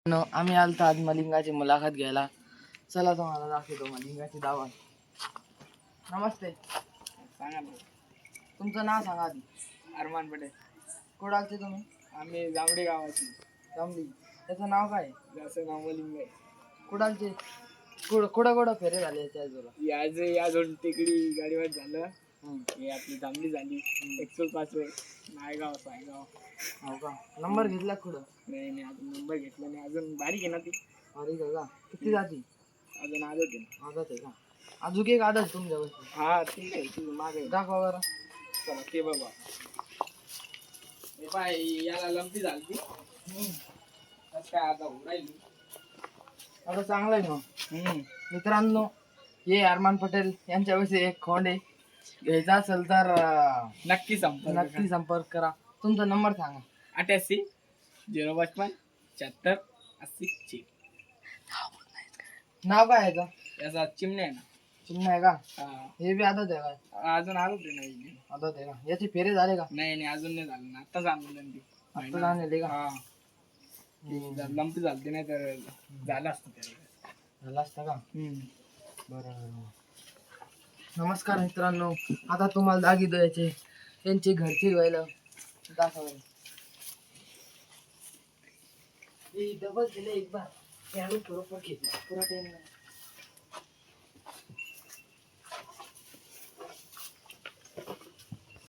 आम्ही आलतो आज मलिंगाची मुलाखत घ्यायला. चला तुम्हाला दाखवतो मलिंगाची दावण. नमस्ते, सांगा ना. तुमचं नाव सांगा आधी. अरमान पटेल. कुठं आलते तुम्ही? आम्ही जांभडे गावाची. जमली. त्याचं नाव काय? जसं नाव मलिंग आहे. कुठं आलते? कुठं फेरे झाले याच्या आजूला? या दोन टेकडी गाडीवर झालं. हे आपली जांभडी झाली. 105 नायगाव सायगाव. हो का? नंबर घेतला कुठं? नाही अजून नंबर घेतला नाही. अजून बारीक आहे ना ती. अरे का? किती जाती? अजून आदत आहे. आदत आहे का? अजून एक आदत तुमच्यावर. हा ठीक आहे. तू मागे दाखवा बरं. चला ते बघा. हे पाय याला लंपी झाली. काय आता राहिली. आता चांगलं आहे मग. मित्रांनो, हे अरमान पटेल यांच्याविषयी एक खोंड आहे. घ्यायचा असेल तर नक्की संपर्क करा. तुमचा नंबर सांगा. 88 055 76 80. नाव काय आहे का? याचा चिमण्या आहे ना. चिन्ह आहे का? हा. हे बी आदत आहे का? अजून आलो ते नाही. आदत आहे का? याचे फेरे झाले का? नाही अजून नाही झालं ना. आत्ताच आणलं ती. आत्ताच आणले का? हा. लंपी झालती नाही तर झालं असतं त्याला. झाला असता का? बरं. नमस्कार मित्रांनो, आता तुम्हाला दागी द्यायचे त्यांची घरची व्हायला दाखवा. डबल दिले एक बार. बरोबर घेतला पुरा टाइम